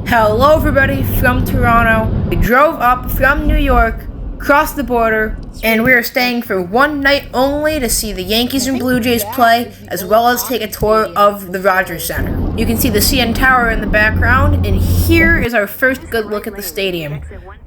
Hello everybody from Toronto. We drove up from New York, crossed the border, and we are staying for one night only to see the Yankees and Blue Jays play, as well as take a tour of the Rogers Center. You can see the CN Tower in the background, and here is our first good look at the stadium.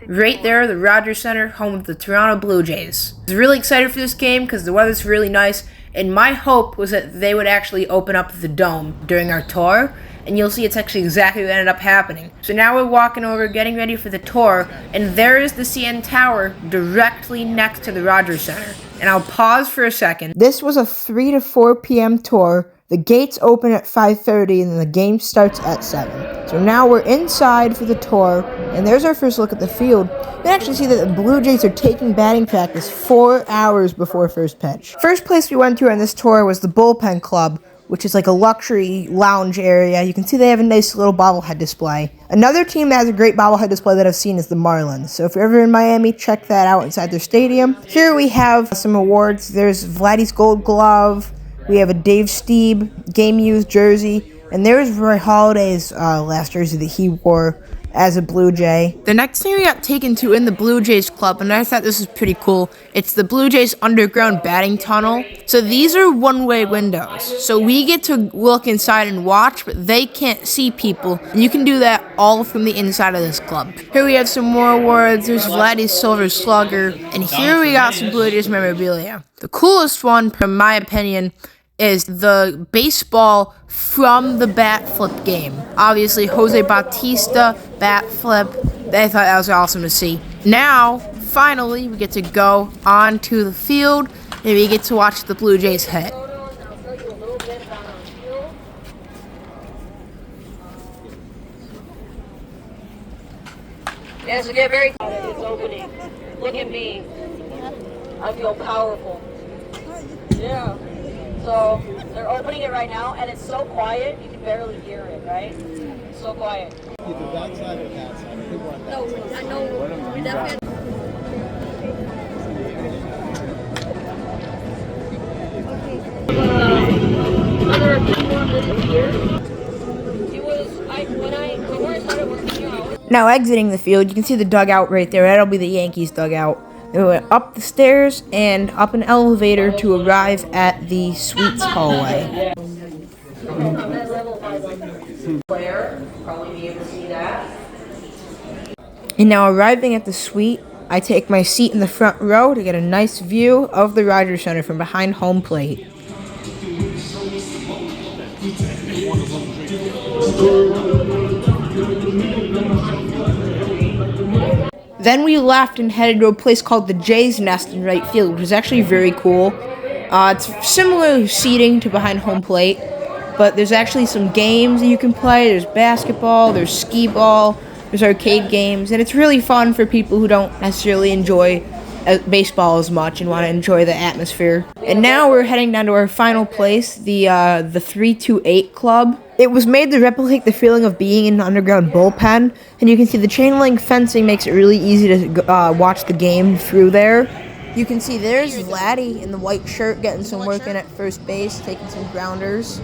Right there, the Rogers Center, home of the Toronto Blue Jays. I was really excited for this game because the weather's really nice, and my hope was that they would actually open up the dome during our tour, and you'll see it's actually exactly what ended up happening. So now we're walking over, getting ready for the tour, and there is the CN Tower directly next to the Rogers Center. And I'll pause for a second. This was a 3 to 4 p.m. tour. The gates open at 5:30 and the game starts at 7. So now we're inside for the tour, and there's our first look at the field. You can actually see that the Blue Jays are taking batting practice 4 hours before first pitch. First place we went to on this tour was the Bullpen Club, which is like a luxury lounge area. You can see they have a nice little bobblehead display. Another team that has a great bobblehead display that I've seen is the Marlins. So if you're ever in Miami, check that out inside their stadium. Here we have some awards. There's Vladdy's Gold Glove. We have a Dave Stieb game used jersey. And there's Roy Halladay's last jersey that he wore as a Blue Jay. The next thing we got taken to in the Blue Jays club, and I thought this was pretty cool, it's the Blue Jays underground batting tunnel. So these are one-way windows. So we get to look inside and watch, but they can't see people. And you can do that all from the inside of this club. Here we have some more awards. There's Vladdy's Silver Slugger. And here we got some Blue Jays memorabilia. The coolest one, in my opinion, is the baseball from the bat flip game. Obviously, Jose Bautista bat flip. I thought that was awesome to see. Now, finally, we get to go onto the field and we get to watch the Blue Jays hit. Yes, we get very. It's opening. Look at me. I feel powerful. Yeah. So they're opening it right now, and it's so quiet you can barely hear it. Right? It's so quiet. Either that side or that side. No, I know. We definitely. Other people living here. It was before I started working here. Now exiting the field, you can see the dugout right there. That'll be the Yankees dugout. Then we went up the stairs and up an elevator to arrive at the suites hallway. And now arriving at the suite, I take my seat in the front row to get a nice view of the Rogers Center from behind home plate. Then we left and headed to a place called the Jays Nest in right field, which is actually very cool. It's similar seating to behind home plate, but there's actually some games that you can play. There's basketball, there's skee ball, there's arcade games, and it's really fun for people who don't necessarily enjoy baseball as much and want to enjoy the atmosphere. And now we're heading down to our final place, the 328 Club. It was made to replicate the feeling of being in an underground bullpen, and you can see the chain link fencing makes it really easy to watch the game through there. You can see there's Vladdy in the white shirt getting some work in at first base, taking some grounders.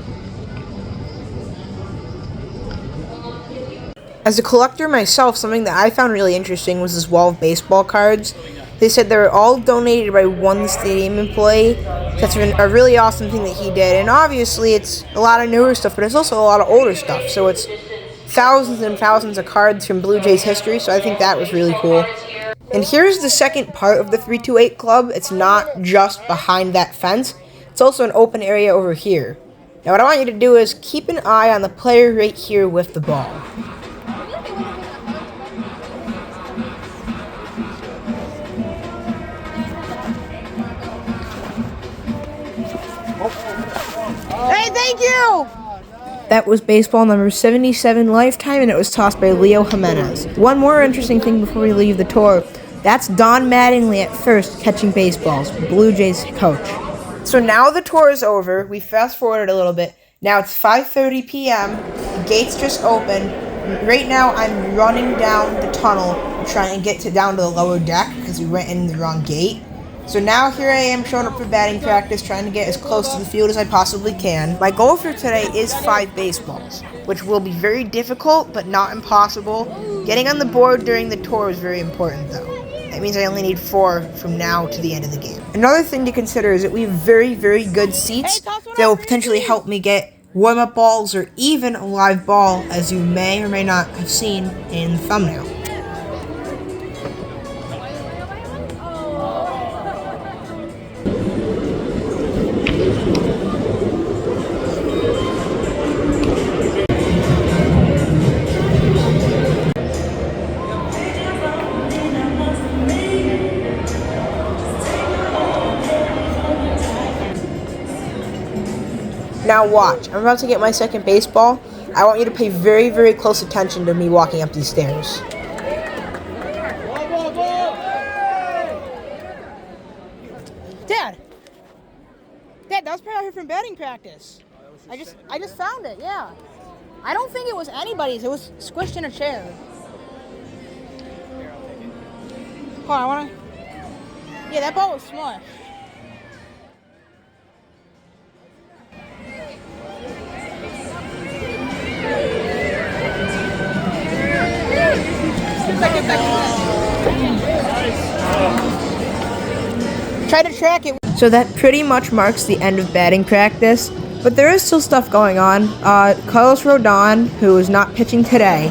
As a collector myself, something that I found really interesting was this wall of baseball cards. They said they were all donated by one stadium employee. That's a really awesome thing that he did. And obviously, it's a lot of newer stuff, but it's also a lot of older stuff. So it's thousands and thousands of cards from Blue Jays history. So I think that was really cool. And here's the second part of the 328 Club. It's not just behind that fence. It's also an open area over here. Now, what I want you to do is keep an eye on the player right here with the ball. Hey, thank you! That was baseball number 77 Lifetime, and it was tossed by Leo Jimenez. One more interesting thing before we leave the tour, that's Don Mattingly at first catching baseballs, Blue Jays coach. So now the tour is over. We fast forwarded a little bit. Now it's 5:30 p.m. The gates just opened. Right now I'm running down the tunnel trying to get down to the lower deck because we went in the wrong gate. So now here I am showing up for batting practice, trying to get as close to the field as I possibly can. My goal for today is 5 baseballs, which will be very difficult but not impossible. Getting on the board during the tour is very important though. That means I only need 4 from now to the end of the game. Another thing to consider is that we have very, very good seats that will potentially help me get warm-up balls or even a live ball, as you may or may not have seen in the thumbnail. Now watch, I'm about to get my second baseball. I want you to pay very, very close attention to me walking up these stairs. Dad, that was probably from batting practice. I just found it, yeah. I don't think it was anybody's, it was squished in a chair. Hold on, yeah, that ball was smushed. Try to track it. So that pretty much marks the end of batting practice, but there is still stuff going on. Carlos Rodon, who is not pitching today,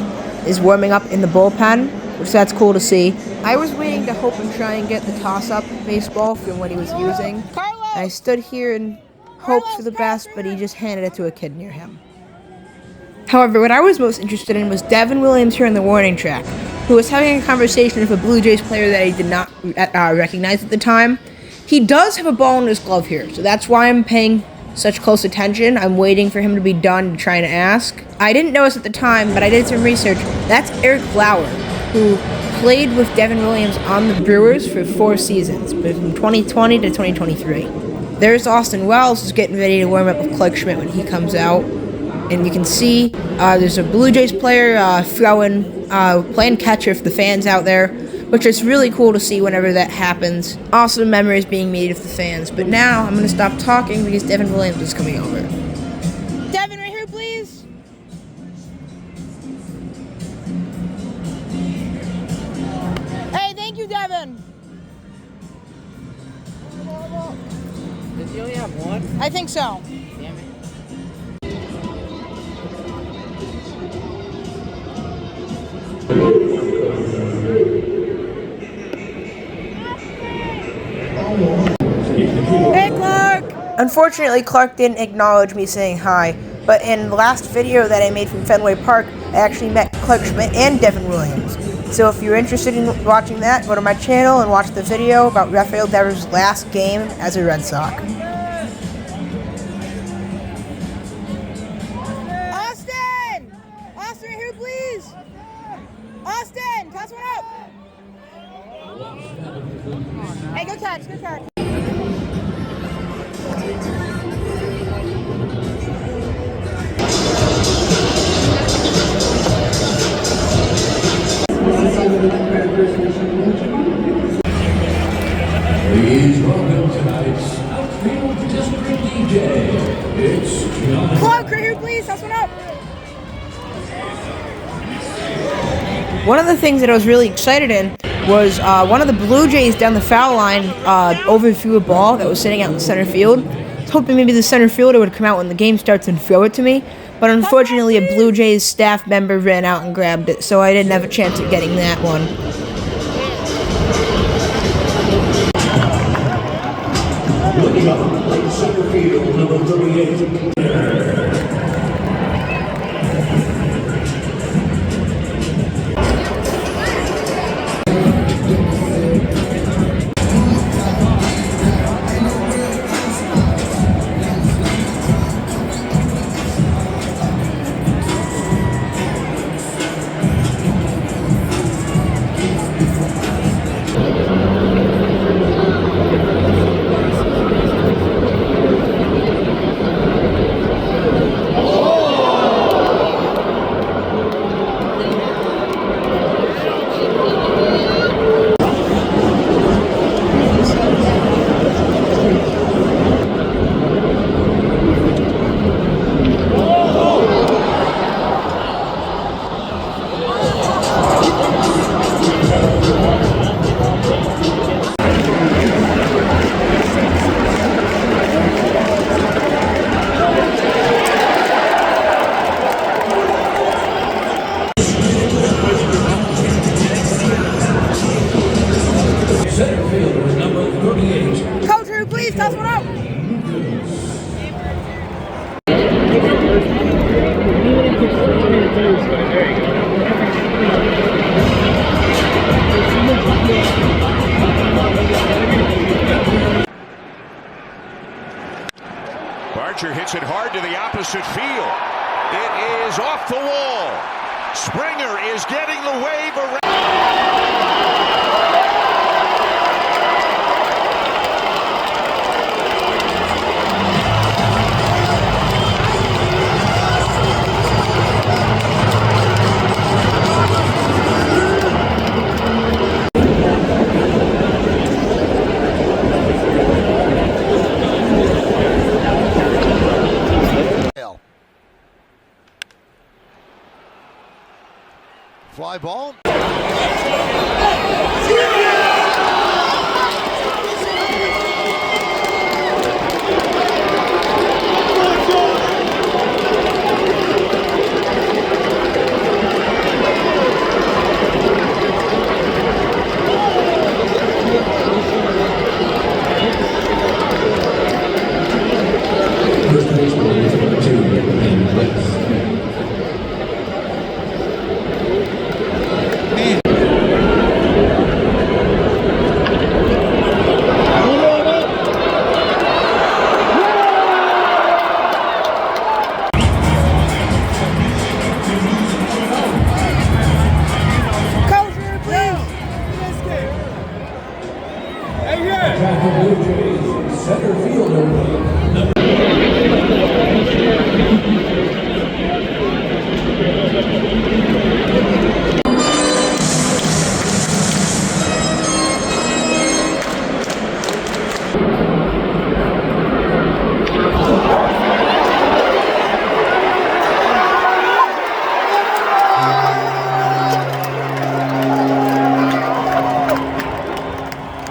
is warming up in the bullpen, which that's cool to see. I was waiting to hope and try and get the toss-up baseball from what he was using. And I stood here and hoped for the best, but he just handed it to a kid near him. However, what I was most interested in was Devin Williams here on the warning track, who was having a conversation with a Blue Jays player that he did not recognize at the time. He does have a ball in his glove here, so that's why I'm paying such close attention. I'm waiting for him to be done to try to ask. I didn't notice at the time, but I did some research. That's Eric Lauer, who played with Devin Williams on the Brewers for 4 seasons, from 2020 to 2023. There's Austin Wells, who's getting ready to warm up with Clark Schmidt when he comes out. And you can see there's a Blue Jays player playing catcher for the fans out there, which is really cool to see whenever that happens. Awesome memories being made with the fans. But now I'm going to stop talking because Devin Williams is coming over. Devin, right here, please. Hey, thank you, Devin. Does he only have one? I think so. Damn it. Hey, Clark! Unfortunately, Clark didn't acknowledge me saying hi, but in the last video that I made from Fenway Park, I actually met Clark Schmidt and Devin Williams. So if you're interested in watching that, go to my channel and watch the video about Rafael Devers' last game as a Red Sox. Austin! Austin, right here, please! Austin, toss one up! Hey, good catch, good catch. Please welcome tonight's outfield district DJ. It's John. Clark, right here, please. Toss one up. One of the things that I was really excited in was one of the Blue Jays down the foul line overthrew a ball that was sitting out in center field. I was hoping maybe the center fielder would come out when the game starts and throw it to me, but unfortunately a Blue Jays staff member ran out and grabbed it, so I didn't have a chance at getting that one. Looking up, late center field, number 38. hits it hard to the opposite field. It is off the wall. Springer is getting the wave around. Fly ball. First baseman is number 2, and West. Blue Jays center fielder.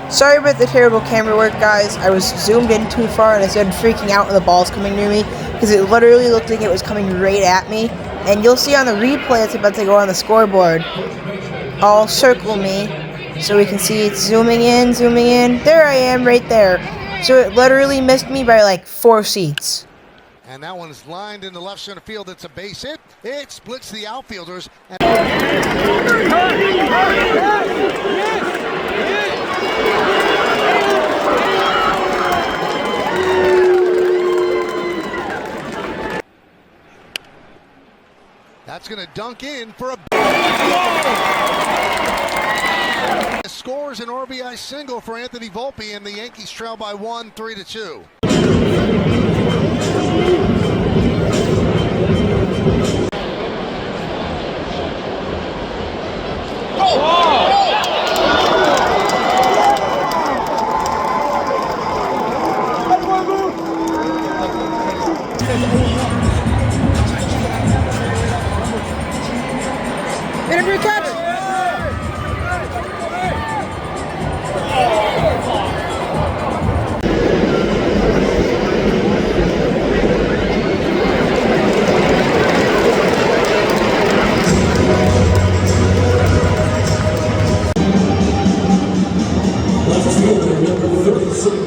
Sorry about the terrible camera work, guys. I was zoomed in too far and I started freaking out when the ball's coming near me because it literally looked like it was coming right at me. And you'll see on the replay it's about to go on the scoreboard. I'll circle me so we can see it's zooming in, zooming in. There I am, right there. So it literally missed me by like 4 seats. And that one is lined in the left center field. It's a base hit. It splits the outfielders. And that's going to dunk in for a scores an RBI single for Anthony Volpe, and the Yankees trail by 1, 3-2. Gonna catch. Left fielder number 36.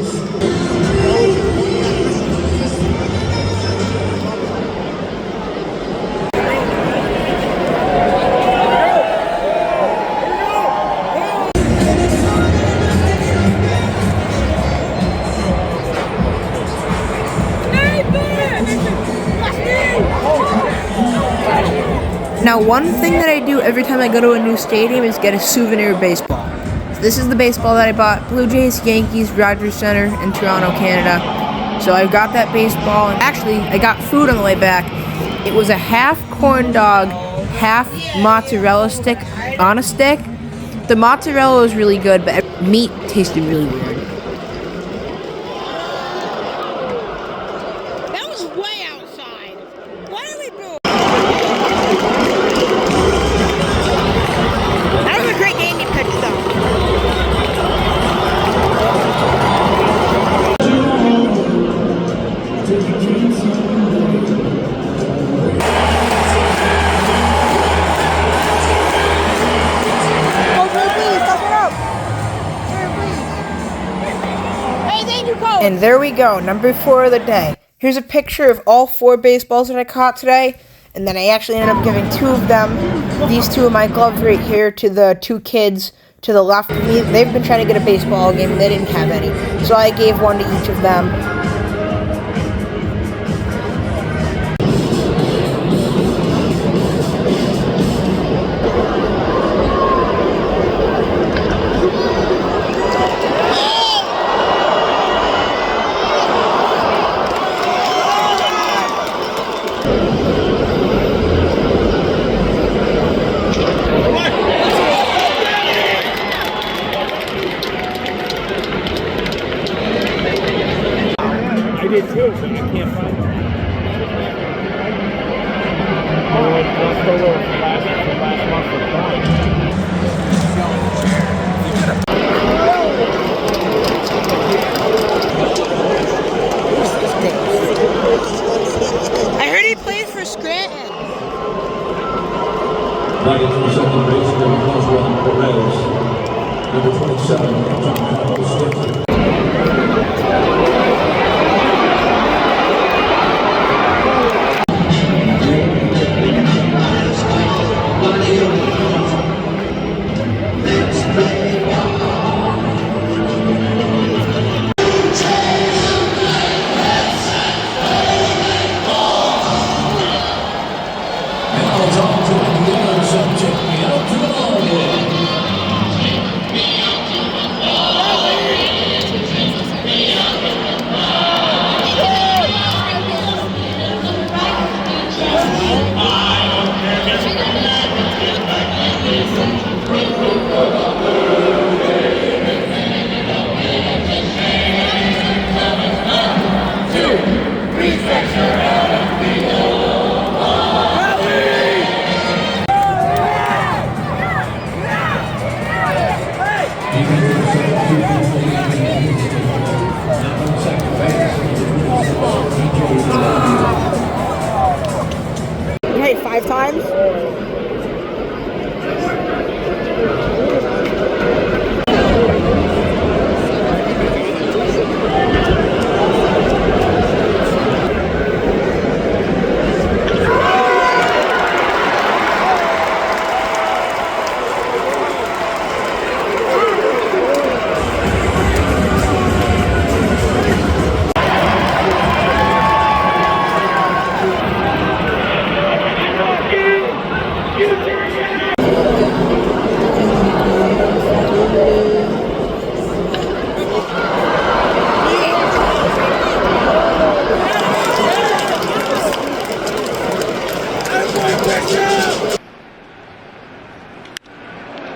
Now, one thing that I do every time I go to a new stadium is get a souvenir baseball. So this is the baseball that I bought: Blue Jays, Yankees, Rogers Center, and Toronto, Canada. So I got that baseball, and actually, I got food on the way back. It was a half corn dog, half mozzarella stick on a stick. The mozzarella was really good, but meat tasted really weird. That was way outside. What are we doing? That was a great game you pitched, And there we go, number 4 of the day. Here's a picture of all 4 baseballs that I caught today, and then I actually ended up giving 2 of them, these 2 of my gloves right here, to the 2 kids to the left of me. They've been trying to get a baseball game and they didn't have any, so I gave one to each of them. the second baseman, Oswald Perez. Number 27, John Carlos. Hey, 5 times?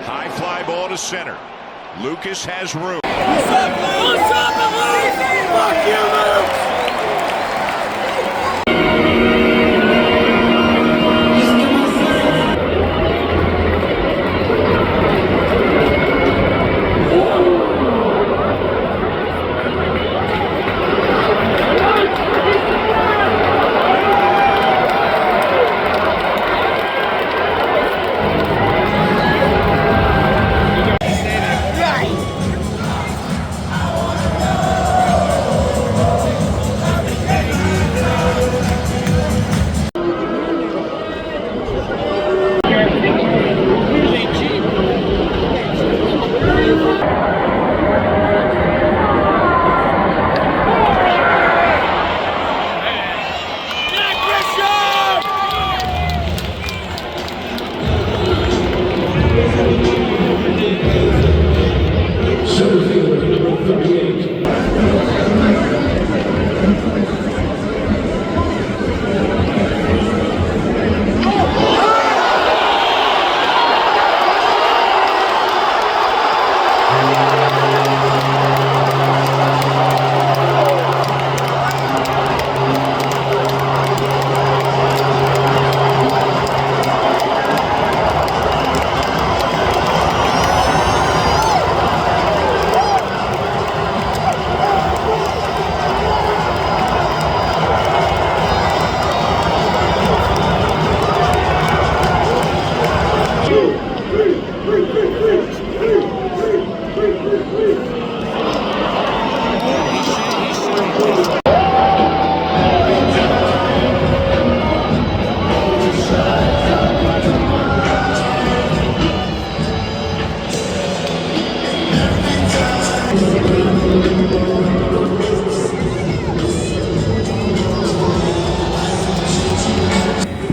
High fly ball to center. Lucas has room. Center fielder, number 38.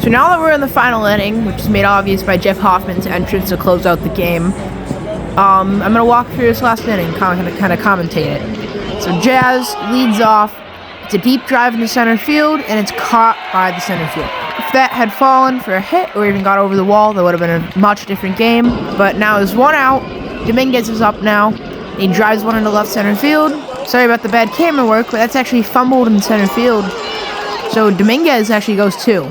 So now that we're in the final inning, which is made obvious by Jeff Hoffman's entrance to close out the game, I'm going to walk through this last inning, kind of commentate it. So Jazz leads off. It's a deep drive into center field, and it's caught by the center field. If that had fallen for a hit or even got over the wall, that would have been a much different game. But now there's one out. Dominguez is up now. He drives one into left center field. Sorry about the bad camera work, but that's actually fumbled in center field. So Dominguez actually goes 2.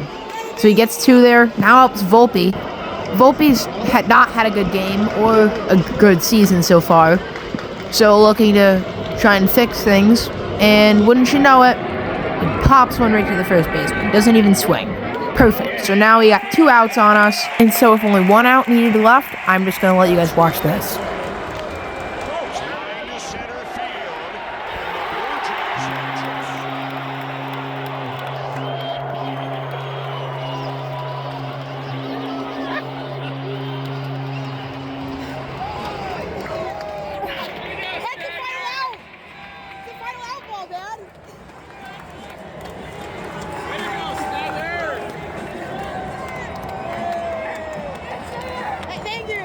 So he gets 2 there. Now helps Volpe. Volpe's had not had a good game or a good season so far. So looking to try and fix things. And wouldn't you know it, he pops one right to the first baseman. Doesn't even swing. Perfect. So now we got 2 outs on us. And so if only 1 out needed left, I'm just going to let you guys watch this. Trying to center field. The Blue Jays are That's the final out! It's the final out ball, Dad! Hey, thank you!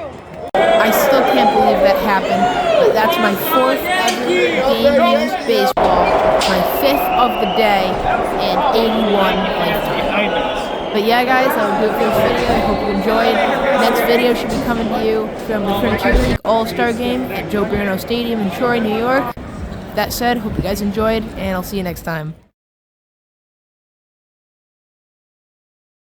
I still can't believe that happened, but that's my 4th ever game-used baseball, my 5th of the day, and 81 lifetime. But yeah, guys, that'll do it for this video. I hope you enjoyed. Next video should be coming to you from the Frontier League All-Star Game at Joe Bruno Stadium in Troy, New York. That said, hope you guys enjoyed, and I'll see you next time.